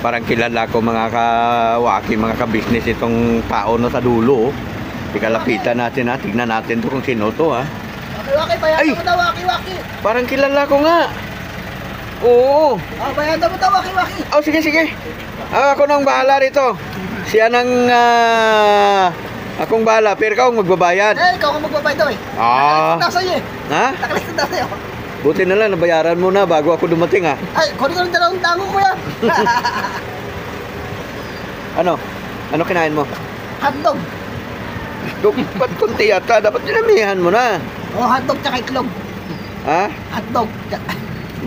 Parang kilala ko mga kawaki, mga ka-business itong tao na sa dulo. Ikalapitan natin ha. Tignan natin to kung sino to ha. Waki, bayaran mo daw, waki. Parang kilala ko nga. Oo. Bayaran mo daw, waki. Oh, sige. Ako nang bahala rito. Siya nang akong bahala. Pero ikaw ang magbabayad. Ikaw ang magbabayad daw eh. Nakalista sa'yo eh. Ha? Nakalista sa'yo. Buti na lang, nabayaran mo na bago ako dumating ha. Ay, kunin ko ng dalawang tango ko yan. Ano kinain mo? Hotdog. Ba't kunti yata? Dapat dinamihan mo na. Hotdog tsaka itlog. Ha? Hotdog.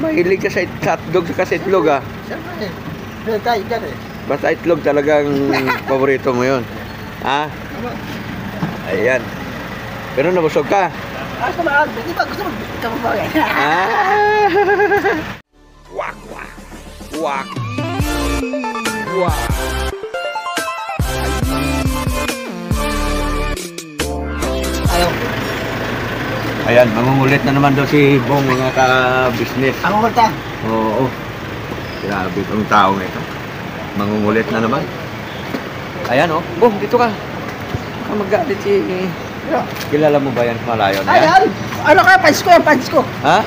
Mahilig ka sa hotdog sa itlog ha. Siyempre eh. Tayo dyan eh. Basta itlog talagang paborito mo yun. Ha? Ayan. Pero nabusog ka. Gusto mo ikaw mo ba eh. Wak. Ayaw. Ayan, mangungulit na naman daw si Bong, mga ka-business. Ako kulta. Oo. Grabe itong taong ito. Mangungulit na naman. Ayan oh. Bong, dito ka. Magalit si... Kilala mo ba yan? Malayo na yan? Ayan. Ano ka? Pants ko yan, pants ko. Ha?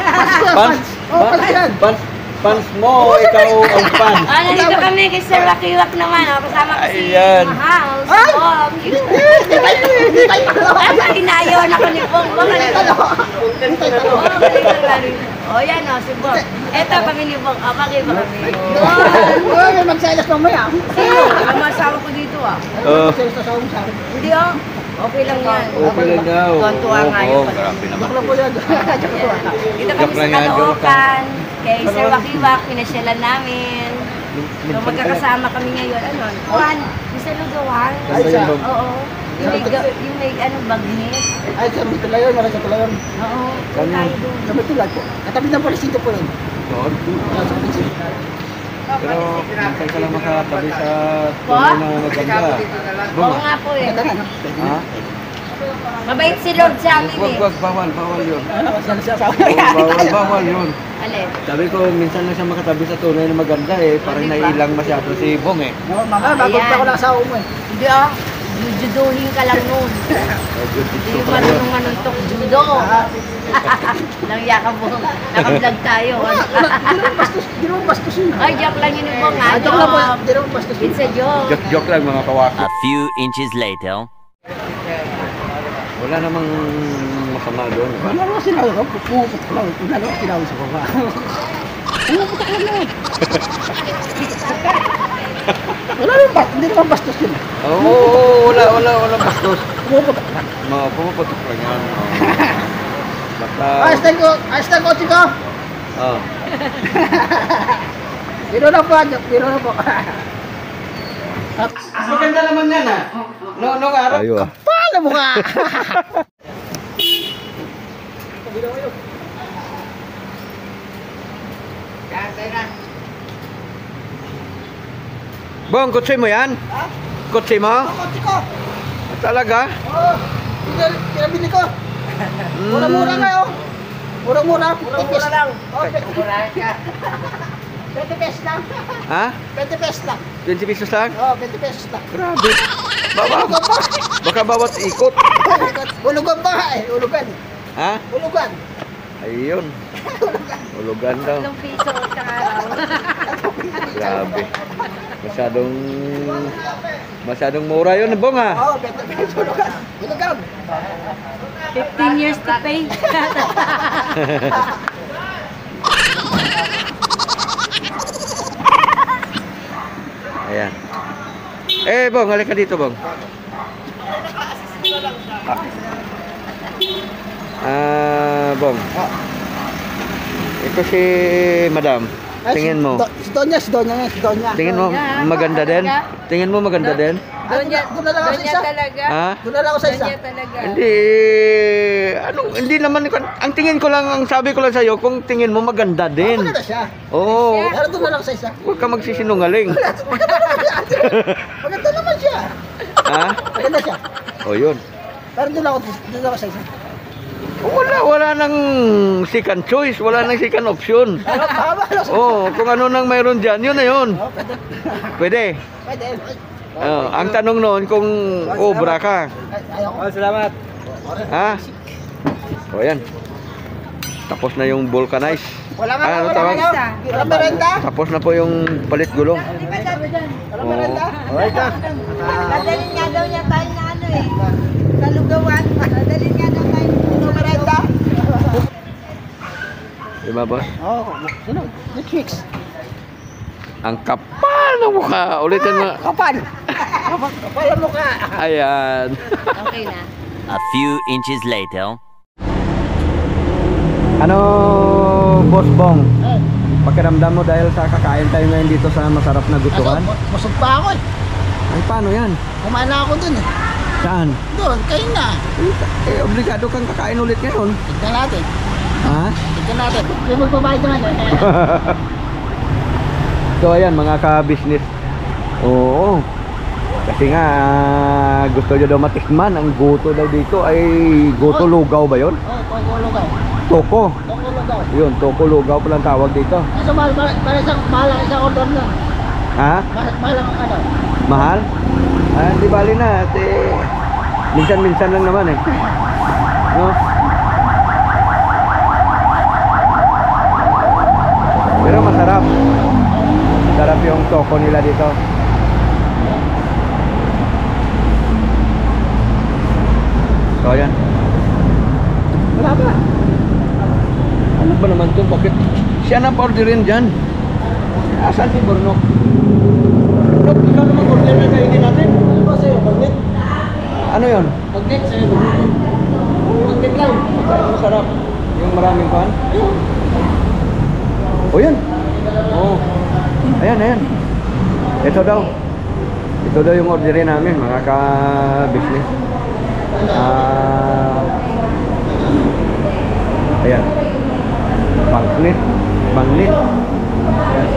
Pants. Pants yan. Pants mo, ikaw ang pants. Nandito kami kay Sir Wakiwak naman. Kasama ko si Ayan. Mahal. Ay! Hindi tayo pakalawa. Inayaw na ko ni Bong. O yan o, si Bong. Eto kami ni Bong. Bakit ba kami? May magselos mamaya. Sino? Ang masawa ko dito ah. Magselos na sa sa akin. Hindi oh. Okay lang yan. Okay lang daw. Tuwan-tuwa nga yun. Grabe naman. Joke lang po yan. Dito kami sa Caloocan. Kay Sir Wakiwak, pinasyalan namin. So magkakasama kami ngayon. Ano? Juan, Mr. Lugawan. Ay, siya. Oo. Yung may bagnet. Ay, sa Mitulayon, wala sa Tulayon. Oo. Tayo doon. Sa Mitulay po. Katabi ng polisito po yun. Sa polisito. Pero minsan ka lang makatabi sa tuloy na maganda. Oo nga po eh. Ha? Mabait si Lord sa amin eh. Wag, bawal yun. Bawal yun. Alin? Sabi ko, minsan lang siya makatabi sa tunay na maganda eh. Parang naiilang masyado si Bong eh. Mama, bago pa ako nasa mo eh. Hindi ah. Judohin ka lang nun. Hindi yung marunong manuntok judo. Nangya ka po. Naka-vlog tayo. Di naman bastos yun. Ay, joke lang yun yung mga. Joke lang po. Di naman bastos yun. It's a joke. Joke lang mga kawaki. A few inches later. Wala namang masama doon. Wala naman sinabi ko. Pupupot ko lang. Wala naman sinabi sa baba. Pupupot ko lang. Wala naman bastos. Hindi naman bastos yun. Oo, wala bastos. Pupupot ko lang. Pumuputok lang yan. Basta... Ayos na ko, chiko. Oh. Biro na po. Biro na po. Maganda naman yan ah. Noong araw. Ayo ah. Paano mo ka? Bong, kutsi mo yan? Ha? Kutsi mo? Kotse ko. Talaga? Oo. Pinabili ko. Mura-mura nga oh. Mura-mura. Mura-mura lang. Oh, mura ka. 20 pesos lang. Ha? 20 pesos lang. 20 pesos lang? Oo, 20 pesos lang. Grabe. Baka bawat ikot. Ulugan pa nga eh. Ulugan. Ha? Ulugan. Ayun. Ulugan daw. Ilang piso sa araw. Grabe. Masyadong mura yun, Bong ha? Oo, 20 pesos. Ulugan. Ulugan. 15 years to pay. Ayan. Bong, halika dito, Bong. Bong. Ito si Madam. Tingin mo. Si Donya. Tingin mo maganda din? Tingin mo maganda din? Donya isa. talaga. Ha? Doon na lang ako sa isa. Donya talaga. Hindi naman, ang tingin ko lang, ang sabi ko lang sa'yo, kung tingin mo maganda din. Maganda siya. Oo. Pero doon na lang ako sa isa. Huwag ka magsisinungaling. Maganda naman siya. Ha? Maganda siya. O yun. Pero doon ako sa isa. Wala nang second choice, wala nang second option. Oh, kung ano nang mayroon dyan, yun na yun. Pwede. Pwede. Ang tanong noon kung obra ka. Ayoko. Salamat. Ha? O yan. Tapos na yung vulcanize. Wala nga. Ano Wala tawag? nga. Wala merenda. Tapos na po yung palit gulong. Wala merenda. Alright ka. Dadalhin nga daw niya tayo na ano eh. Kalugawan. Dadalhin nga daw tayo. Wala merenda. Diba, boss? Oo. Sino? Next week. Ang kapal ng mukha. Ulitin mo. Kapal. Kapal ang mukha. Ayan. Okay na. A few inches later. Ano, Boss Bong? Pakiramdam mo dahil sa kakain tayo ngayon dito sa masarap na gutuhan? Busog pa ako eh. Ay, paano yan? Kumain na ako dun eh. Saan? Doon, kayo na. Obligado kang kakain ulit ngayon. Tignan natin. Ha? Tignan natin. Yung magbabayad naman eh. So ayan mga ka-business. Oo. Kasi nga gusto nyo daw matikman. Ang goto daw dito ay goto lugaw ba yun? Oo, Toko-lugaw. Toko. Toko-lugaw. Yun, toko lugaw palang tawag dito. Kaso mahal ang isang order na. Ha? Mahal ang ano. Mahal? Ah, di bali na. Minsan-minsan lang naman eh. No? Pero masarap. Masarap yung toko nila dito. So ayan. Wala ba? Ano ba naman to? Bakit? Siya na pa-orderin dyan. Asan si Burnok? Burnok, ikaw naman order na kainin natin. Ano ba sa'yo? Magnet? Ano yun? Magnet sa'yo. Magnet lang. Masarap. Yung maraming pan? O yan. Oo. Ayan, ayan. Ito daw. Ito daw yung orderin namin, mga ka-business. Ayan. Banglit. Banglit. Ayan.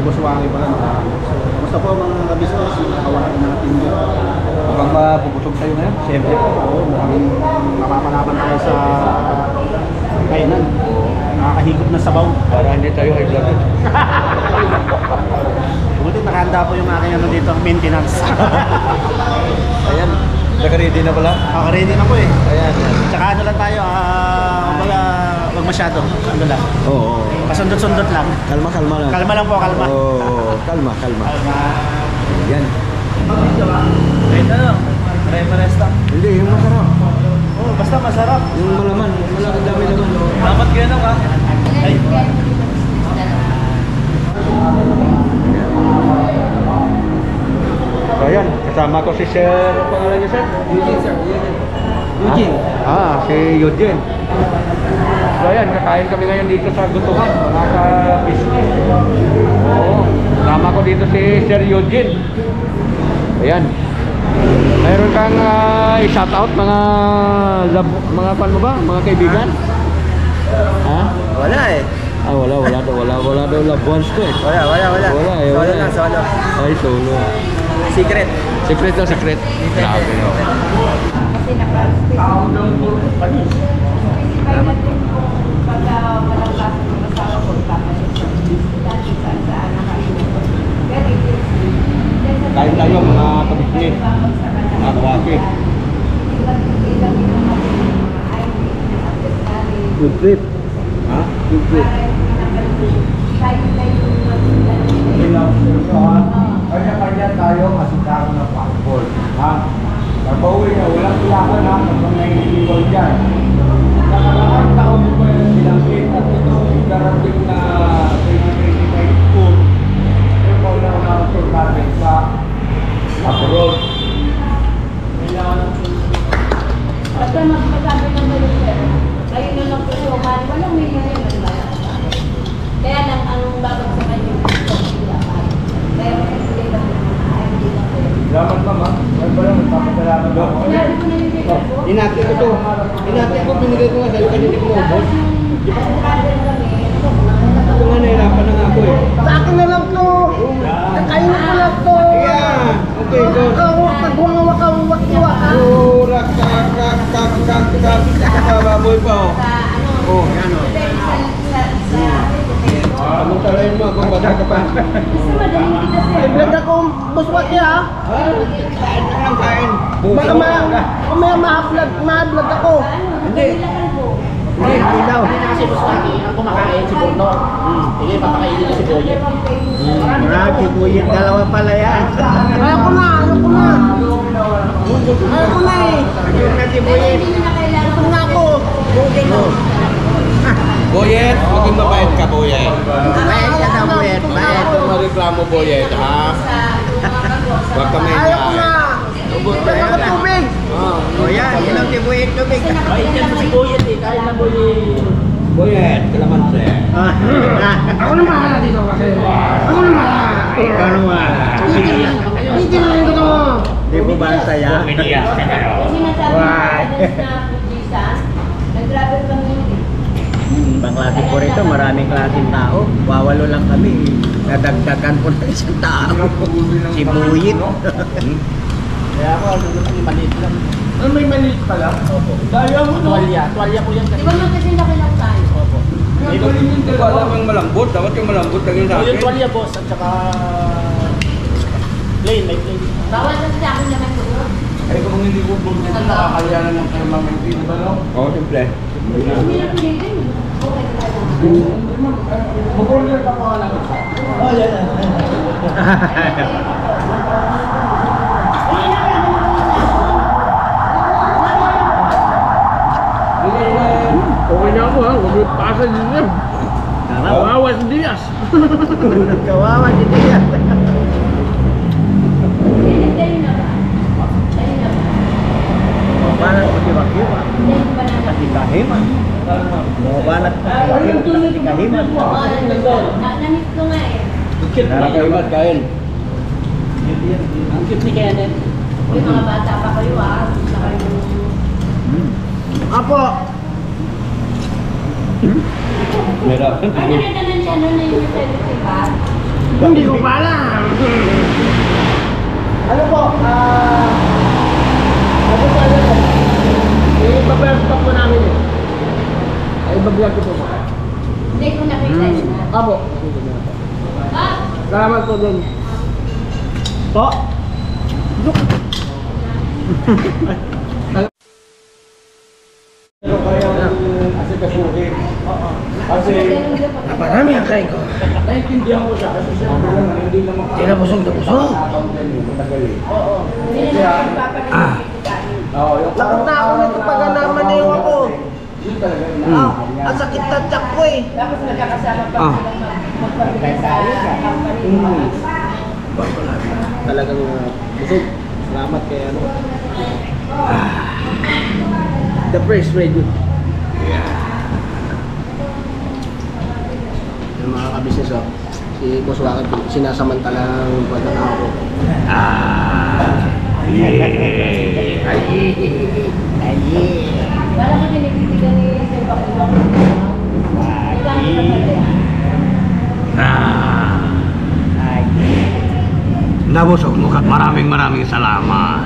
Buswangi pala. Basta po mga business, nakawalan natin yun. Mukhang mapupusog tayo ngayon. Siyempre. Oo, mukhang napapalaban tayo sa kainan. Nakakahigop na sabaw. Para hindi tayo high blood. Buti nakahanda po yung aking ano dito, maintenance. Ayan. Naka-ready na pala. Naka-ready na po eh. Ayan. Tsaka ano lang tayo, wag masyado. Ano lang. Oo. Pasundot-sundot lang. Kalma, kalma lang. Kalma lang po, kalma. Oo. Kalma, kalma. Kalma. Yan. Ito no, pare-pares lang. Hindi, yung masarap. Oh, basta masarap. Yung malaman. Malaki dami naman. Dapat gano'n ka. Ay. So ayan, kasama ko si Sir, ano pangalan niya Sir? Eugene, sir. Eugene. Si Eugene. So ayan, kakain kami ngayon dito sa Gutuhan, mga ka-business. Oo, kasama ko dito si Sir Eugene. Ayan. Mayroon kang i-shout out mga pan mo ba? Mga kaibigan? Ha? Wala eh. Wala daw loved ones to eh. Wala. Wala eh. Solo. Ay, solo. Secret. Secret daw, secret. Grabe no. Kasi naka-specify natin pag walang klase ng asawa ko, dati saan nakaiwan. Very easy. Kain tayo mga kabisnes, mga kawaki. Good trip. Ha? Good trip. Kanya-kanya tayo masitahan ng passport. Ha? Pag-uwi na, walang kailangan ha, kapag nanginiwal dyan. Nakalaang taon mo yung bilangin at ito yung darating na 2025 school. Yung paulang na natin sa abroad. Basta magsasabi ng mga sir, kayo na lang po walang million yun ba? Kaya lang ang babag sa kayo, kaya kasi lang Salamat pa ma. Yan ba lang, magpapasalamat ako. sinabi ko na yung dito po. Inati ko to. Inati ko, binigay ko nga sa'yo, kanina ko ubos. Di ba? Ito nga nahirapan Sa akin na lang to. Kakainin ko lang to. Yeah. Okay, go. Pagwawak-wak niwa ka. Urak, baboy pa oh. Sa ano, Oh, yan oh. Samantalain mo kung bata ka pa. gusto madaling kita sir. Ay, vlog ako, buswat niya ha. Kain na lang, kain. Baka mamaya ma-vlog ako. Hindi. Kalbo. Hindi daw. Hindi na kasi Buswati ang kumakain si Bruno. Hindi, papakainin niya si Boyet. Marami, Boyet. Dalawa pala yan. Ayoko na eh. Ayun na si Boyet. Hindi nyo na kailangan. Gutom na ako. Boyet, maging mabait ka, Boyet. Bayad ka na, Boyet. Bayad. Ito mareklamo, Boyet, ha? Huwag kami Ayoko na. Bigyan ako tubig. O yan, ilang si Boyet tubig. Bayad yan si Boyet eh. Kahit na Boyet. Boyet, kalamansi. Ako na mahala dito kasi. Ako na mahala. Ikaw naman. Hindi na rin ko. Di mo ba ang saya? Yung sinasabi Why? na pujisan, nag-travel kami. Ibang klase po rito, maraming klaseng tao. Wawalo lang kami. Nadagdagan po ng isang tao. Si Boyet. Kaya ako, maliit lang. Ano may maliit pala? Opo. Daya mo no. Tuwalya ko yan Di ba man kasi laki ng tayo? Opo. Hindi ko alam yung malambot. Dapat yung malambot lagi sa So, yung akin. tuwalya boss at saka plain, may plain. Bawal kasi sa akin naman ito. Ay kung hindi ko bulgit, nakakayanan ng permanente ba no? Oo, simple. Hindi na pilitin. Okay na lang. Mag-order ka pa lang isa. Oh, yan. Okay na ako ha, huwag yung pasa din yan. Kawawa si Diaz. Kawawa, hindi yan. Tayo na ba? Tayo na ba? Mabanat mo si Wakiwa. Tayo ba na? Kasi kahiman. Mabanat mo si Wakiwa. Kasi kahiman. Oo, na-miss ko nga eh. Nakakaimat, kain. Ang cute ni Kenneth. Yung mga bata pa kayo ah. Saka yung... Apo. Meron. Ano rin naman siya noon na yung maternity ba? Hindi ko pa alam. Ano po? Ano po alam po? Ibablog pa po namin eh. Ay, ibablog ko po. Hindi ko nakita yun. Apo. Ah! Salamat po dun. Po? Pero kaya asikasuhin. Kasi Naparami ang kain ko. naiintindihan ko siya kasi siya hindi naman Hindi na busog na busog. Hindi na naman papalimutin ko kanin. Oo, yung Lakot na ako nito pag naman na yung ako. yun talaga yun. Ang sakit na tiyak ko eh. Tapos nagkakasama pa silang magpapagay sa company. Talagang busog. Salamat kay ano. The Press Radio. Yung mga kabisnes oh. Si Boss Wakad, sinasamantalang pagkakao ko. Wala ko tinititigan ni Sir Bakilong. Ilang ka pala yan? Nabusog mo kat maraming salamat.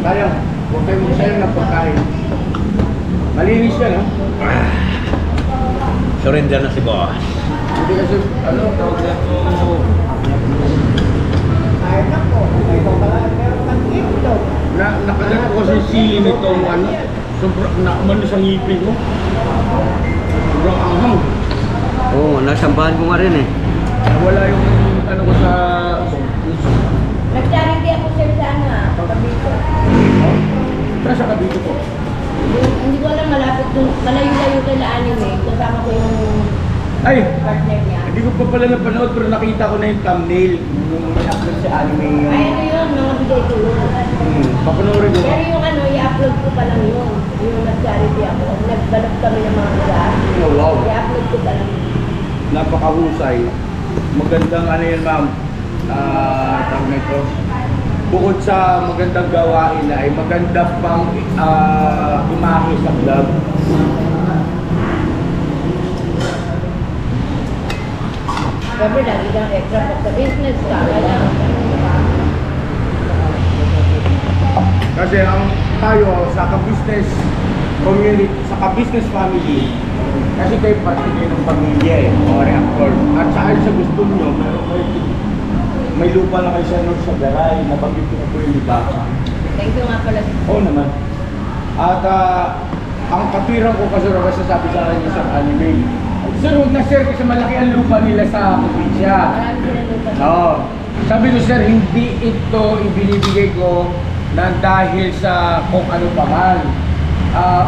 Kaya, huwag kayo magsayang ng pagkain. Malinis yan, ha? Surrender na si boss. Hindi kasi, ano, tawag na, nakagat ko kasi sili nitong ano, sobrang naman sa ngipin mo. Sobrang anghang. Oo, nasampahan ko nga rin eh. Wala yung ano ko sa... Nag-charity ako sir sa ano ah, Cavite. Nasa kabito ko. Hindi ko alam malapit dun, malayo-layo kay anime. Kasama ko yung Ay! partner niya. Hindi ko pa pala napanood pero nakita ko na yung thumbnail. Yung may-upload sa anime yung... Ay ano yun, mga bigay ko yun. Papanoorin ko. Pero yung ano, i-upload ko pa lang yun. Yung nag-charity ako. Nagbalap kami ng mga lugar. Oh, wow. I-upload ko pa lang. Napakahusay. Magandang ano yan, ma'am. Tawag na ito. bukod sa magandang gawain na ay maganda pang imahe sa vlog. Sabi lagi kang extra pag sa business ka, kaya Kasi ang tayo sa ka-business community, sa ka-business family, kasi kayo parte kayo ng pamilya eh, mga reactors. At saan sa gusto nyo, may lupa na kayo sa Garay, nabanggit ko na po yung iba. thank you nga pala. Oo naman. At ang katwiran ko kasi rin sabi sa akin isang anime. Sir, huwag na sir kasi malaki ang lupa nila sa probinsya. Marami silang lupa. Oo. Sabi ko sir, hindi ito ibinibigay ko na dahil sa kung ano pa man.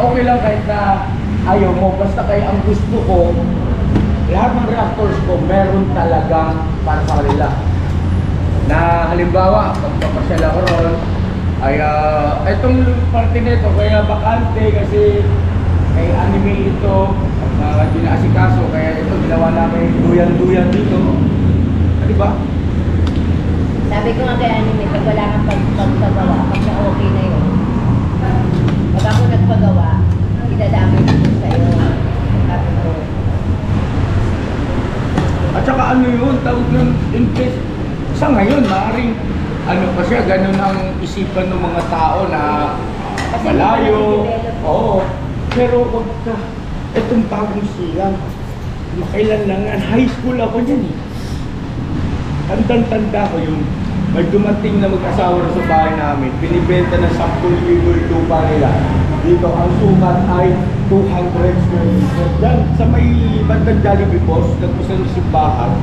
Okay lang kahit na ayaw mo, basta kayo ang gusto ko, lahat ng reactors ko meron talagang para sa kanila. Na halimbawa, pagpapasyal ako ron, ay itong parte nito kaya bakante kasi kay anime ito at dinaasikaso, kaya ito ginawa namin duyan-duyan dito. Diba? Sabi ko nga kay anime, pag wala kang pagpagawa, pag na okay na yun. Pag ako nagpagawa, idadamay ko sa'yo. Sabi ko, At saka ano yun, tawag nun, in case, sa ngayon, maaaring ano pa siya, ganun ang isipan ng mga tao na malayo. Oo. Pero wag ka, itong bagong silang, makailan lang yan, high school ako yan eh. Tandang-tanda ko yun. May dumating na mag-asawa sa bahay namin, binibenta ng 10,000 yung lupa nila. Dito, ang sukat ay 200 square meter. Diyan, sa may bandang Jollibee Boss, nagpusan ng simbahan.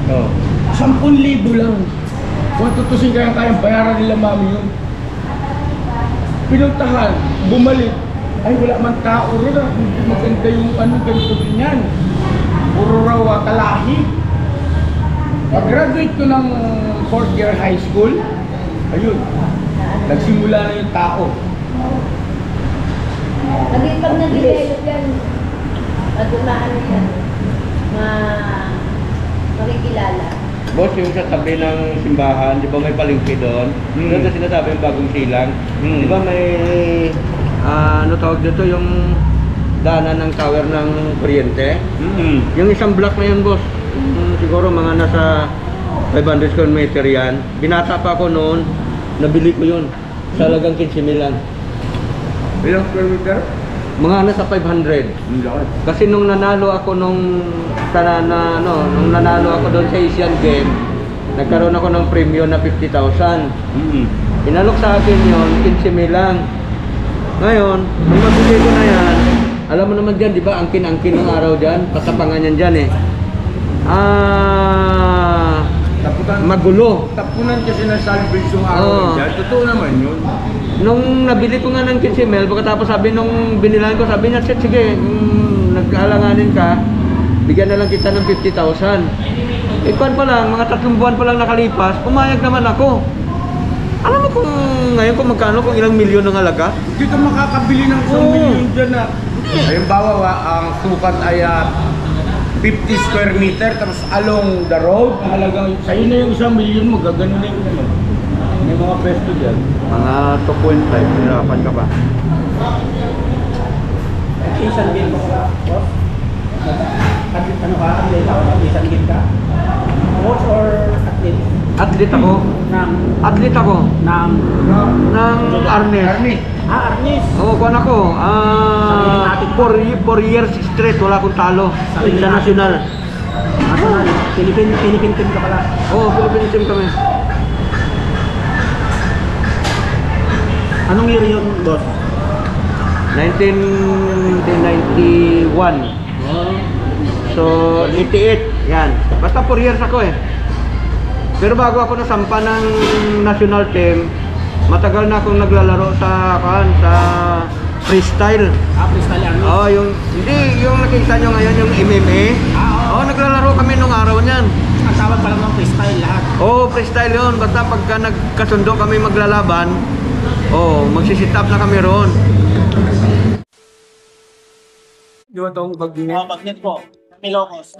10,000 lang. Kung tutusin kayang bayaran nila mami yun. Pinuntahan, bumalik. Ay, wala man tao rin. Hindi maganda yung ganito din yan. Puro raw kalahi. Pag-graduate ko ng 4th year high school, ayun, nagsimula na yung tao. pag nag-develop yan, pag umaano yan, makikilala. Boss, yung sa tabi ng simbahan, di ba may palengke doon? Doon na sinasabi yung bagong silang. Di ba may, ano tawag dito, yung daanan ng tower ng kuryente? Yung isang block na yun, boss. Siguro mga nasa 500 square meter yan. Binata pa ako noon, nabili ko yun. Sa halagang 15,000 lang. Ilang square meter? Mga nasa 500. Kasi nung nanalo ako nung nanalo ako doon sa Asian Game, nagkaroon ako ng premium na 50,000. Inalok sa akin yon 15,000 lang. Ngayon, nung mabili ko na yan, alam mo naman dyan, di ba, angkin-angkin ng araw dyan, pasapangan yan dyan eh. Magulo. Tapunan kasi ng salvage yung araw dyan. Totoo naman yun. Nung nabili ko nga ng 15,000, pagkatapos sabi nung binilan ko, sabi niya, sige, nag-alanganin ka, bigyan na lang kita ng 50,000. Eh, kuwan pa lang, mga 3 buwan pa lang nakalipas, pumayag naman ako. Alam mo kung ngayon kung magkano, kung ilang milyon ng halaga? Hindi ka makakabili ng 1 milyon dyan na. Halimbawa, ang sukat ay 50 square meter, tapos along the road, halagang sa'yo na yung 1 milyon, magagano na yung ano. May mga pesto dyan. Mga 2.5, pinarapan ka pa. Isang game ko ka, boss? Ano ka? Athlete ako? Isang game ka? Coach or athlete? Athlete ako. Athlete ako. Ng Arnes. Arnis. Oo, kuwan ako. 4 years straight, wala akong talo. Sa national. National. Philippine team ka pala. Oo, Philippine team kami. Anong year yun, boss? 1991. So, 88. Yan. Basta 4 years ako eh. Pero bago ako nasampa ng national team, matagal na akong naglalaro sa freestyle. Freestyle Arnis. Oh, hindi yung nakita nyo ngayon yung MMA. Oh, naglalaro kami nung araw niyan. Ang tawag pala ng freestyle lahat. Oh, freestyle yun. Basta pagka nagkasundo kami maglalaban, oh, magsisit up na kami roon. Yung itong bagnet. Bagnet po. Ilocos.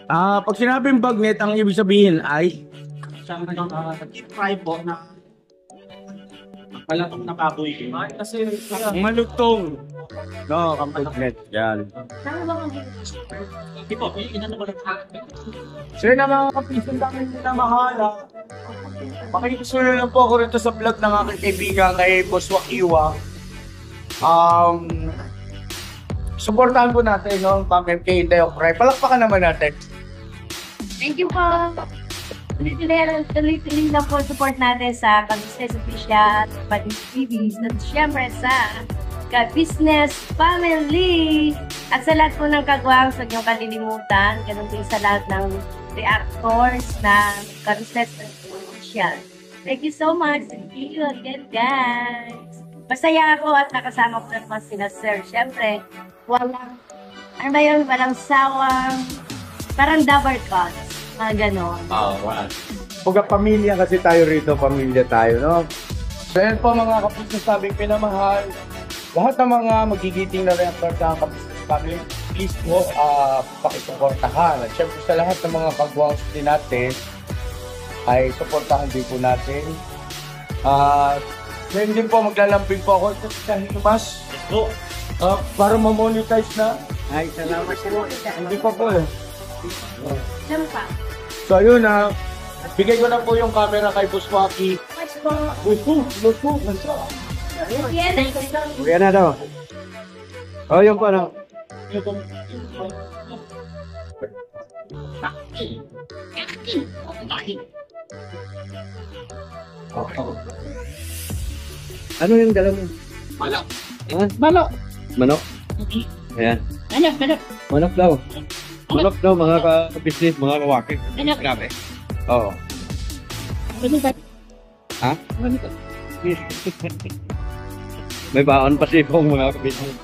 Pag sinabing bagnet, ang ibig sabihin ay Deep fry po na Malatong na baboy. Kasi Malutong. No, kampugnet. Yan. di po, inano ko lang. So yun ang mga kapisan namin na mahala. Makikisulo lang po ako rito sa vlog ng aking kaibigan kay Boss Wakiwa. Supportahan po natin, no? Pang-MK Inday of Cry. Palakpakan naman natin. Thank you po. Tuloy-tuloy lang po support natin sa Ka-Business Official, Badis TV, at syempre sa Ka-Business Family. At sa lahat po ng kagwang, sa inyong kalilimutan, ganun din sa lahat ng reactors na Ka-Business Official. Thank you so much. See you again, guys. Masaya ako at nakasama ko naman sila, sir. Syempre, walang, ano ba yun, walang sawang, parang double cuts. Mga ganon. Pagka pamilya kasi tayo rito, pamilya tayo, no? So yan po mga kapisan sabing pinamahal. Lahat ng mga magigiting na reactor sa kapisan family, please po, pakisuportahan. At syempre sa lahat ng mga kagwangs din natin, ay suportahan din po natin. Ngayon din po, maglalambing po ako sa Himas. Po. Para ma-monetize na. Ay, salamat po. Hindi pa po eh. Siyempre pa. So ayun na, bigay ko na po yung camera kay Boss Waki. Much po. Boss po. Yan. Kuya na daw. Oh, yung pa na. Ano yung dala mo? Malak. Ha? Manok. Manok? Ayan. Manok daw. Manok daw, mga ka-business, mga kawaki. Grabe. Oo. Ha? May baon pa si Pong mga ka-business.